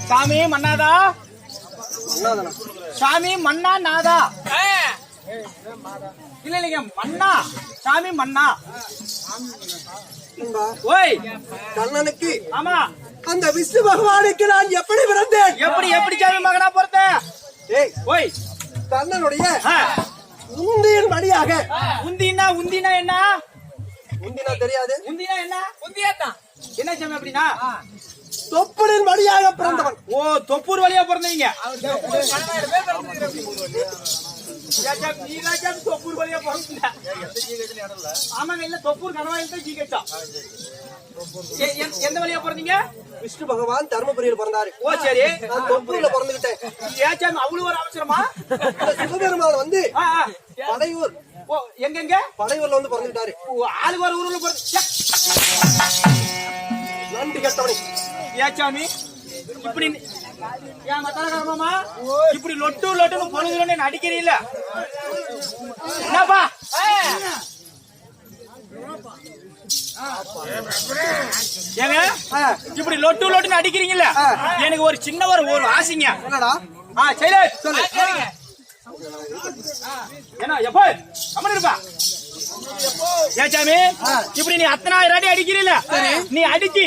சாமி மன்னாதா சாமி மன்னா நாதா இல்ல இல்லைங்க மன்னா சாமி மன்னா ஓய் கண்ணனுக்கு ஆமா அந்த விஷ்ணு பகவானுக்கு நான் எப்படி பிறந்தேன் எப்படி சாமி மகனா பிறந்தேன் ஓய் கண்ணனுடைய உந்தியின் மடியாக உந்தினா என்ன உந்தினா தெரியாது உந்தினா என்ன உந்தியாதான் என்ன சாமி அப்படின்னா தொப்புளின் வழியாக பிறந்தவன் ஓ தொப்பூர் வழியா பிறந்தீங்க தொப்பூர் வழியா பிறந்த ஆமாங்க இல்ல தொப்பூர் கணவாயில் தான் ஜீகச்சா எந்த வழியா பிறந்தீங்க விஷ்ணு பகவான் தர்மபுரியில் பிறந்தாரு ஓ சரி நான் தொப்பூர்ல பிறந்துகிட்டேன் ஏச்சாமி அவ்வளவு ஒரு அவசரமா சிவபெருமான் வந்து படையூர் ஓ எங்க படையூர்ல வந்து பிறந்துட்டாரு ஆளுக்கு ஒரு ஊர்ல பிறந்த நன்றி கட்டவனே ஏச்சாமி இப்படி ஏன் மத்தாரகாரமாமா இப்படி லொட்டுன்னு பொழுதுன்னு நடிக்கிறீல்ல என்னப்பா ஏங்க இப்படி லொட்டுன்னு அடிக்கிறீங்கல்ல எனக்கு ஒரு சின்ன ஒரு ஆசைங்க என்னடா சரி சொல்லுங்க என்ன எப்ப கம்மன் இருப்பா ஏச்சாமி இப்படி நீ 10,000 அடி அடிக்கிறீல்ல நீ அடிச்சு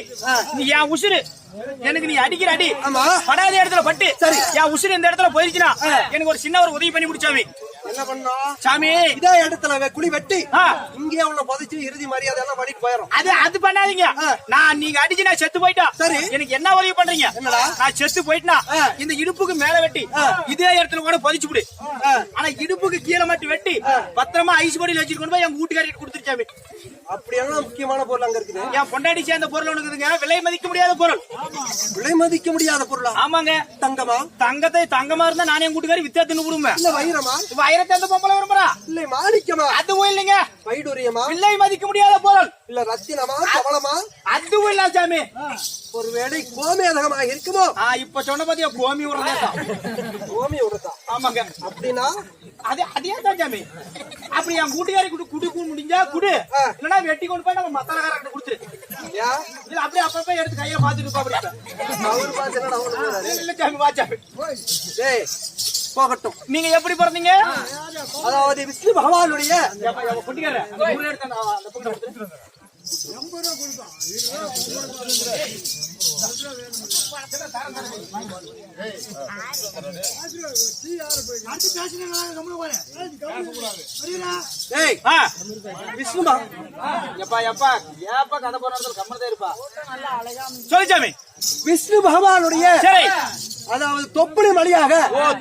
நீ என் உசுறு எனக்கு நீ அடிக்கிற அடி படாத இடத்துல பட்டு என் உசுறு இந்த இடத்துல போயிருச்சுன்னா எனக்கு ஒரு சின்ன ஒரு உதவி பண்ணி முடிச்சாமி என்ன பண்ணா சாமி இதே இடத்துல குழி வெட்டி இங்கே உன்னை புதைச்சு இறுதி மரியாதை எல்லாம் பண்ணிட்டு போயிடும் அது பண்ணாதீங்க நான் நீங்க அடிச்சு நான் செத்து போயிட்டா சரி எனக்கு என்ன உதவி பண்றீங்க என்னடா நான் செத்து போயிட்டா இந்த இடுப்புக்கு மேல வெட்டி இதே இடத்துல கூட புதைச்சு விடு ஆனா இடுப்புக்கு கீழே மட்டும் வெட்டி பத்திரமா ஐஸ் பொடியில் வச்சுட்டு கொண்டு போய் எங்க வீட்டுக்காரிட்டு கொடுத்துருச்சாமி அப்படியெல்லாம் முக்கியமான பொருள் அங்க இருக்குது என் பொண்டாடி சேர்ந்த பொருள் இருக்குதுங்க விலை மதிக்க முடியாத பொருள் விலை மதிக்க முடியாத பொருளா ஆமாங்க தங்கமா தங்கமா இருந்தா நானே என் வீட்டுக்காரி வித்தியா தின்னு விடுவேன் இல்ல வைரமா வைரத்தை எந்த பொம்பளை விரும்புறா இல்ல மாணிக்கமா அதுவும் இல்லைங்க வைடூரியமா விலை மதிக்க முடியாத பொருள் இல்ல ரத்தினமா கவளமா அதுவும் இல்ல சாமி ஒருவேளை கோமேதகமாக இருக்குமோ இப்ப சொன்ன பாத்தியா கோமி உரதா கோமி உரதா ஆமாங்க அப்படின்னா அதே தான் சாமி அப்படி என் கூட்டுக்காரி குடுக்க முடிஞ்சா குடு இல்லன்னா வெட்டி கொண்டு போய் நம்ம மத்தாரக்காரர்கிட்ட கொடுத்துரு இல்ல அப்படியே அப்பப்ப எடுத்து கையில பாத்துட்டு இல்ல சாமி வா சாமி போகட்டும் நீங்க எப்படி பிறந்தீங்க அதாவது விஷ்ணு பகவானுடைய விஷ்ணு பகவானுடைய அதாவது தொப்புளின் வழியாக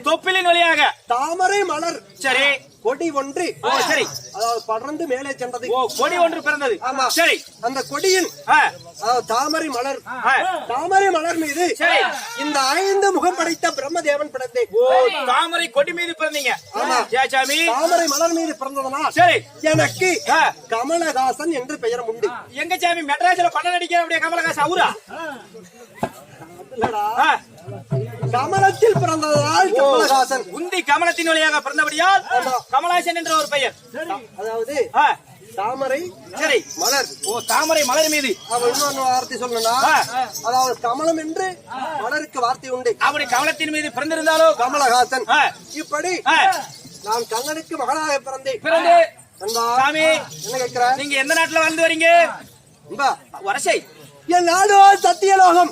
தொப்பிலின் வழியாக தாமரை மலர் சரி கொடி ஒன்று சரி அதாவது படர்ந்து மேலே சென்றது. கொடி ஒன்று பிறந்தது. ஆமா சரி. அந்த கொடியின் தாமரை மலர் தாமரை மலர் மீது சரி இந்த 5 முகம் படைத்த பிரம்மதேவன் பிறந்தேன். தாமரை கொடி மீது பிறந்தீங்க. ஆமா ஜெயசாமி. தாமரை மலர் மீது பிறந்ததனால் சரி எனக்கு கமலஹாசன் என்று பெயர் உண்டு. எங்க சாமி மெட்ராஸ்ல படம் நடிக்கிற அப்படியே கமலஹாசன் அவரா? கமலத்தில் பிறந்ததால் கமலஹாசன். உந்தி கமலத்தின் வழியாக பிறந்தபடியால் கமலஹாசன் என்ற ஒரு பெயர். அதாவது தாமரை சரி மலர். தாமரை மலர் மீது இன்னொன்னு வார்த்தை சொல்லணும்னா அதாவது கமலம் என்று மலருக்கு வார்த்தை உண்டு. அப்படி கமலத்தின் மீது பிறந்திருந்தாலோ கமலஹாசன். இப்படி நான் கண்ணனுக்கு மகனாக பிறந்தேன். சாமி என்ன கேட்கிற? நீங்க எந்த நாட்டுல வாழ்ந்து வரீங்க? வரிசை என் நாடோ சத்தியலோகம்.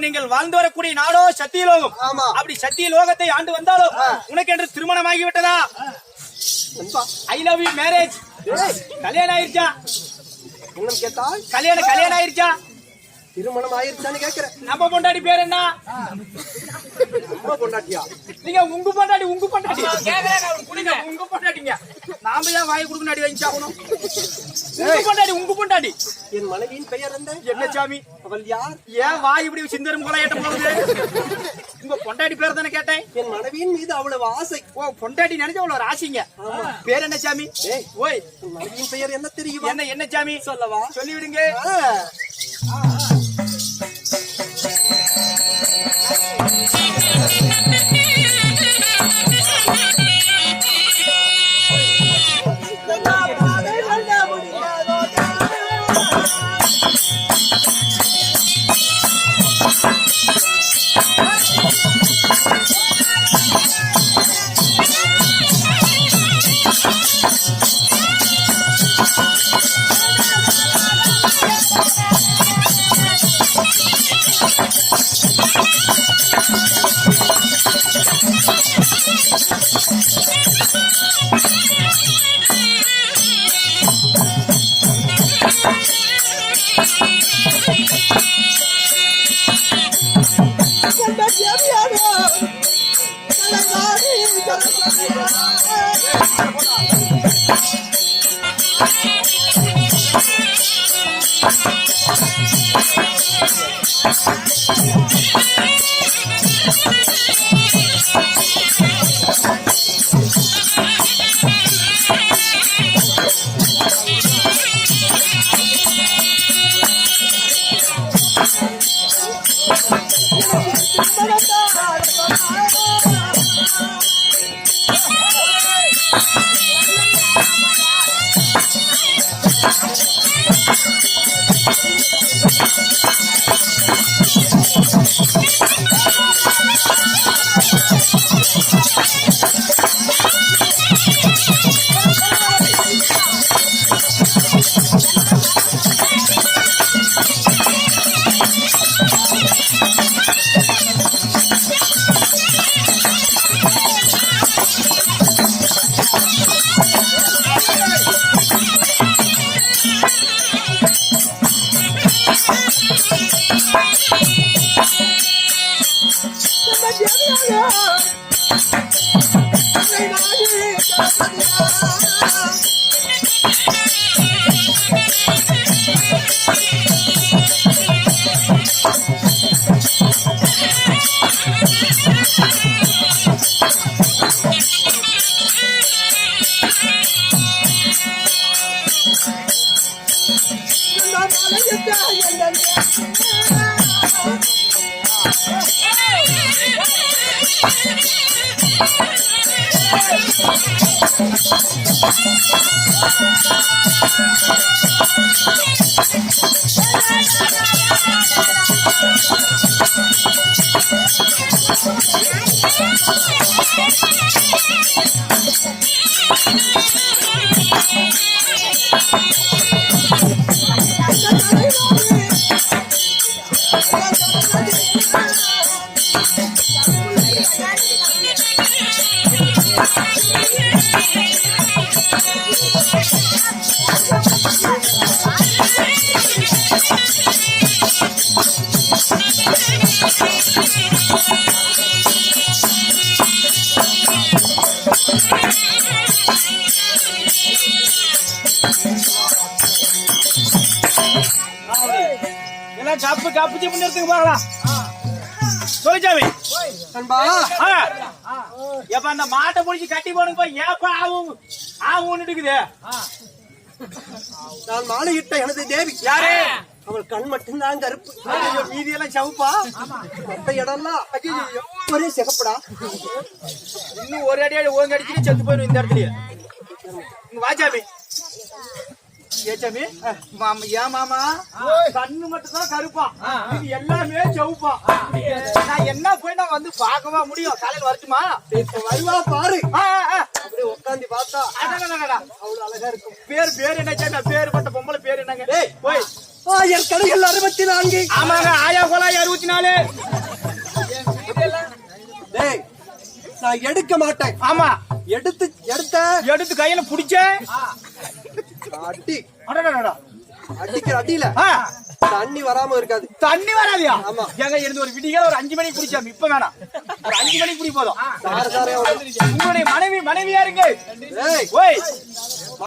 நீங்கள் வாழ்ந்து வரக்கூடிய நாடோ சத்தியலோகம். ஆமா. அப்படி சத்தியலோகத்தை ஆண்டு வந்தாலும் உனக்கு என்று திருமணம் ஆகிவிட்டதா? I love you marriage. கல்யாணம் ஆயிருச்சா? இன்னும் கேட்டா கல்யாணம் ஆயிருச்சா? திருமணம் ஆயிருச்சான்னு கேக்குறேன். நம்ம பொண்டாடி பேர் என்ன? பொண்டாட்டியா? நீங்க உங்க பொண்டாடி உங்க பொண்டாட்டிங்க. நாம ஏன் வாய் கொடுக்கணும் அடி வாங்கி சாகணும்? உங்க பொண்டாடி. என் மனைவியின் பெயர் என்ன சாமி? அவள் யார்? ஏன் வாய் இப்படி சிந்தரும் போல ஏட்ட போகுது? உங்க பொண்டாடி பேர் தானே கேட்டேன். என் மனைவியின் மீது அவ்வளவு ஆசை. பொண்டாட்டி நினைச்ச அவ்வளவு ஆசைங்க. பேர் என்ன சாமி? ஓய் மனைவியின் பெயர் என்ன தெரியும்? என்ன சாமி? சொல்லவா? சொல்லிவிடுங்க. கப்பு கப்பு முன்னிறுத்துக்கு போகலாம் சொல்லு சாமி நண்பா எப்ப அந்த மாட்டை முடிச்சு கட்டி போடுங்க ஏப்பா ஆவும் ஆவும் இருக்குது நான் மாலையிட்ட எனது தேவி யாரு அவள் கண் மட்டும்தான் கருப்பு மீதி எல்லாம் சவுப்பா மத்த இடம்லாம் ஒரே சிகப்படா இன்னும் ஒரு அடி ஓங்க அடிச்சு செத்து போயிடும் இந்த இடத்துலயே வாஜாமி ஏச்சாமி ஏன் மாமா கண்ணு மட்டும் தான் கருப்பா இது எல்லாமே செவுப்பா நான் என்ன போய் நான் வந்து பார்க்கவா முடியும் காலையில் வரட்டுமா வருவா பாரு அப்படியே உட்காந்து பார்த்தா அவ்வளவு அழகா இருக்கும் பேர் என்ன சாமி பேர் பட்ட பொம்பளை பேர் என்னங்க போய் என் கடைகள் 64 ஆமாங்க ஆயா கோலாய் 64 டேய் நான் எடுக்க மாட்டேன் ஆமா எடுத்து கையில புடிச்ச அடி அடடடடா அடிக்கிற அடியில தண்ணி வராம இருக்காது தண்ணி வராதியா ஆமா எங்க இருந்து ஒரு விடிகால ஒரு 5 மணிக்கு குடிச்சாமி இப்ப வேணாம் ஒரு 5 மணிக்கு குடி போதும் சார சாரே உங்களுடைய மனைவியா இருங்க ஏய் ஓய்